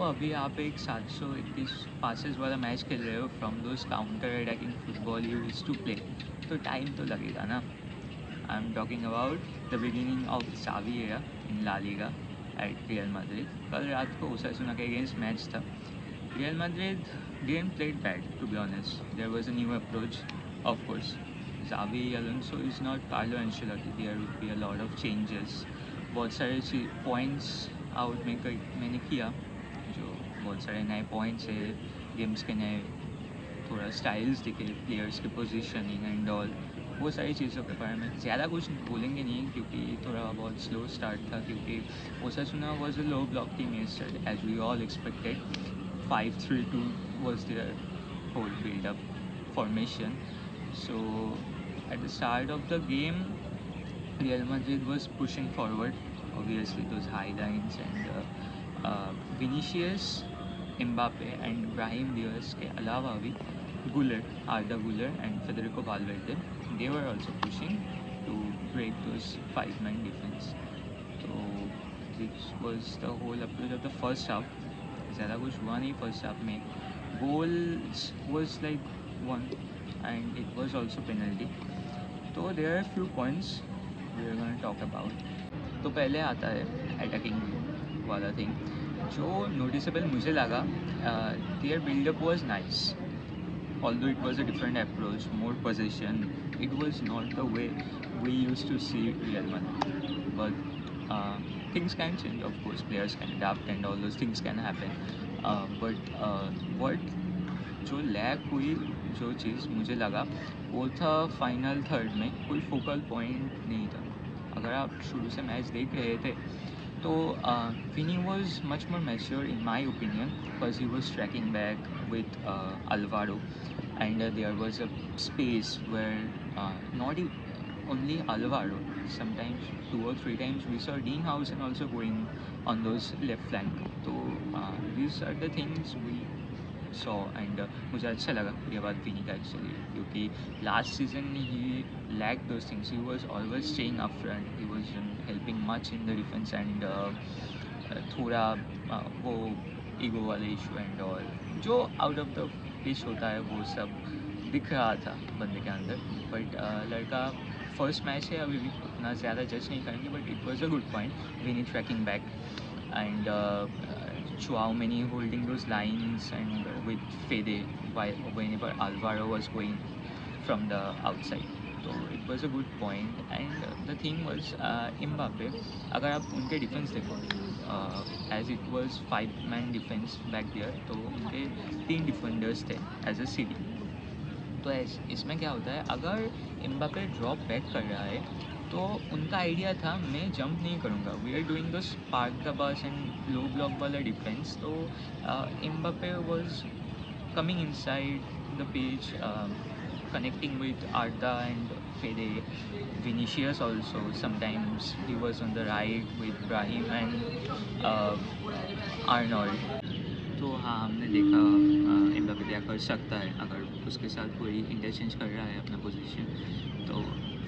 अभी आप एक 721 पासेस वाला मैच खेल रहे हो from those counter attacking football you used to play, तो टाइम तो लगेगा ना. I am talking about the beginning of सावी era in La Liga at Real Madrid. कल रात को ओसासुना के अगेंस्ट मैच था. Real Madrid didn't play bad, to be honest. There was a new approach, of course. Xavi Alonso is not Carlo Ancelotti. There would be a lot of changes. बहुत सारे points out मैंने किया, जो बहुत सारे नए points है, games के नए थोड़ा स्टाइल्स दिखे, प्लेयर्स की पोजीशनिंग एंड ऑल, वो सारी चीज़ों के बारे में ज़्यादा कुछ बोलेंगे नहीं क्योंकि थोड़ा बहुत स्लो स्टार्ट था. क्योंकि ओसासुना was a low block team yesterday, as we all expected. 5-3-2 was their whole build-up formation. So at the start of the game, Real Madrid was pushing forward. Obviously, those high lines and Vinicius, Mbappe, and Brahim Diaz के अलावा भी Guller, Arda Guller, and Federico Valverde, they were also pushing to break those five-man defense. So this was the whole approach of the first half. ज़्यादा कुछ हुआ नहीं first half में. Goals was like one and it was also penalty. तो there are few points we are gonna talk about. तो पहले आता है अटैकिंग वाला थिंग. जो नोटिसेबल मुझे लगा, there buildup was nice. Although it was a different approach, more possession, it was not the way we used to see Real Madrid. But things can change, of course. Players can adapt and all those things can happen. But what जो lack हुई, जो चीज़ मुझे लगा वो था final third में कोई focal point नहीं था. अगर आप शुरू से मैच देख रहे थे तो Vini was much more mature in my opinion, because he was tracking back with Alvaro, and there was a space where not only Alvaro, sometimes 2 or 3 times we saw Dean Housen also going on those left flank. So these are the things we saw, and मुझे अच्छा लगा ये बात विनी का actually, क्योंकि last season he lacked those things. He was always staying up front. He wasn't helping much in the defense, and थोड़ा वो ego वाले इशू एंड ऑल जो आउट ऑफ द पिच होता है वो सब दिख रहा था बंदे के अंदर. बट लड़का फर्स्ट मैच है, अभी भी उतना ज़्यादा जज नहीं करेंगे, but it was a good point. Vini tracking back and Chouameni holding those lines, and with Fede whenever Alvaro was going from the outside. So it was a good point. And the thing was, Mbappe, अगर आप उनके defence देखो, as it was 5-man defense back there, तो उनके 3 defenders थे as a CD. तो इसमें क्या होता है, अगर एम्बापे ड्रॉप बैक कर रहा है तो उनका आइडिया था मैं जंप नहीं करूँगा, we are doing this park the bus and low block वाला डिफेंस. तो Mbappe was coming inside the pitch, connecting with Arda and Fede, Vinicius also. Sometimes he was on the right with Brahim and Arnold. तो हाँ, हमने देखा Mbappe क्या कर सकता है अगर उसके साथ कोई इंटरचेंज कर रहा है अपना पोजीशन. तो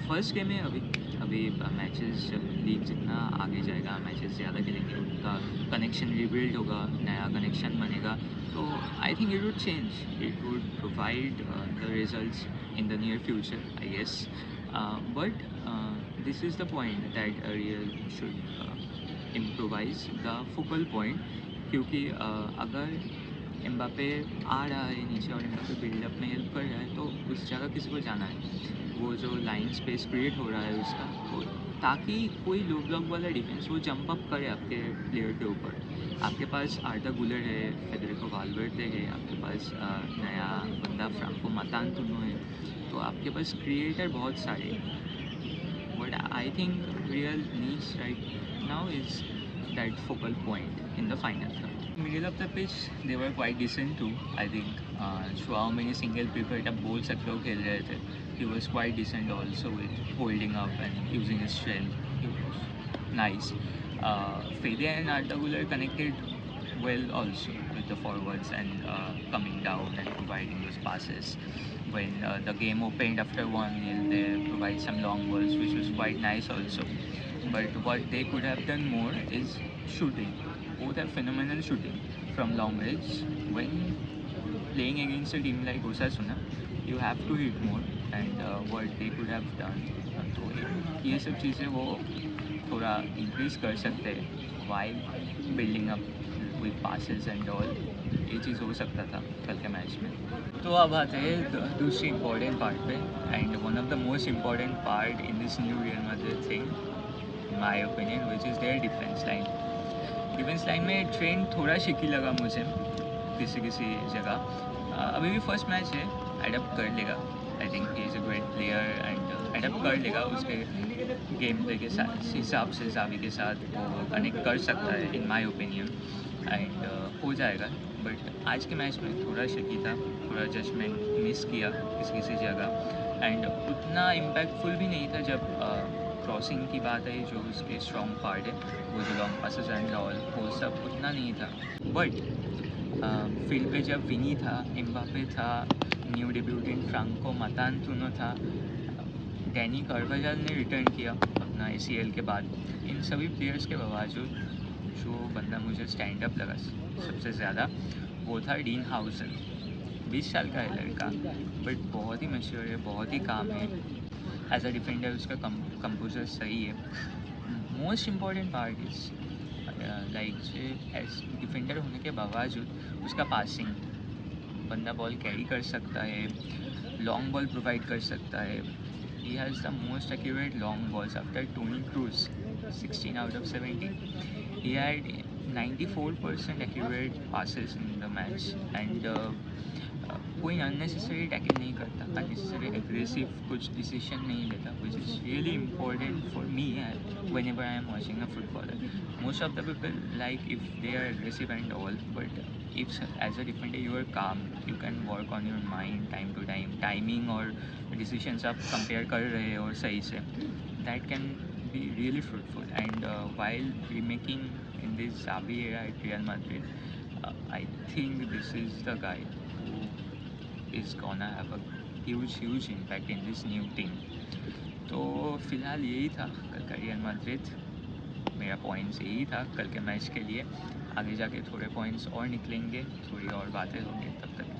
फर्स्ट गेम है अभी मैचेस, जब लीग जितना आगे जाएगा, मैचेस ज़्यादा खेलेंगे, उनका कनेक्शन रिबिल्ड होगा, नया कनेक्शन बनेगा. तो I think it would change, it would provide the results in the near future, I guess. But this is the point that Real should improvise the focal point. क्योंकि अगर Mbappe आ रहा है नीचे और एम्बापे बिल्डअप में help कर रहा है, तो उस जगह किसी को जाना है. वो जो लाइन स्पेस क्रिएट हो रहा है उसका, तो ताकि कोई लो ब्लॉक वाला डिफेंस वो जंप अप करे आपके प्लेयर के ऊपर. आपके पास आर्दा गुलर है, फेडरिको वाल्वेर्डे है, आपके पास नया बंदा फ्रांको मातांतुनो है. तो आपके पास क्रिएटर बहुत सारे हैं. What I think Real needs right now is that focal point in the final third. Middle of the pitch, they were quite decent too. I think Chouameni single prepared up both sector खेल रहे थे. He was quite decent also with holding up and using his strength. He was nice. Fede and Arda Güler connected well also with the forwards and coming down and providing those passes. When the game opened after 1-0, they provide some long balls, which was quite nice also. But what they could have done more is shooting. Both have phenomenal shooting. from long range. When playing against a team like Osasuna, you have to hit more and what they could have done. तो ये सब चीज़ें वो थोड़ा increase कर सकते हैं while building up with passes and all. ये चीज़ हो सकता था कल के मैच में. तो अब आते हैं दूसरी इम्पोर्टेंट पार्ट पे. And one of the most important part in this nu real Madrid thing, my opinion, which is there defence line. Defence line में ट्रेंड थोड़ा शेकी लगा मुझे किसी किसी जगह. अभी भी फर्स्ट मैच है, एडप्ट कर लेगा. I think he is a great player and adapt कर लेगा. उसके गेम प्ले के हिसाब से जावी के साथ वो कनेक्ट कर सकता है इन माय ओपिनियन. एंड हो जाएगा. बट आज के मैच में थोड़ा शकी था, थोड़ा जजमेंट मिस किया किसी किसी जगह. एंड उतना इम्पैक्टफुल भी नहीं था जब क्रॉसिंग की बात है, जो उसके स्ट्रॉन्ग पार्ट है, वो जो लॉन्ग पासेस एंड ऑल, वो सब उतना नहीं था. बट फील्ड पे जब विनी था, एम्बापे था, न्यू डेब्यूटेंट फ्रांको मतांतुनो था, डैनी कार्वाजाल ने रिटर्न किया अपना ACL के बाद. इन सभी प्लेयर्स के बावजूद जो बंदा मुझे स्टैंड अप लगा सबसे ज़्यादा, वो था डीन हाउसन. 20 साल का है लड़का, बट बहुत ही मशहूर है, बहुत ही काम है. एज अ डिफेंडर उसका कंपोजर सही है. Most important part is like as defender होने के बावजूद उसका पासिंग. बंदा बॉल कैरी कर सकता है, लॉन्ग बॉल प्रोवाइड कर सकता है. He has the most accurate long balls after Toni Kroos, 16 out of 17. He had 94% accurate passes in the match and कोई अननेसेसरी टैकल नहीं करता, अननेसेसरी एग्रेसिव कुछ डिसीजन नहीं लेता, which is really important for me whenever I am watching a footballer. Most of the people like if they are aggressive and all, but if as a defender you are calm, you can work on your mind time to time, timing और decisions आप compare कर रहे हो सही से, that can be really fruitful. And while remaking in this Xavi era at Real Madrid, I think this is the guy who is gonna have a huge impact in this new team. तो फ़िलहाल यही था कल का real Madrid. मेरा points यही था कल के मैच के लिए. आगे जाके थोड़े पॉइंट्स और निकलेंगे, थोड़ी और बातें होंगी. तब तक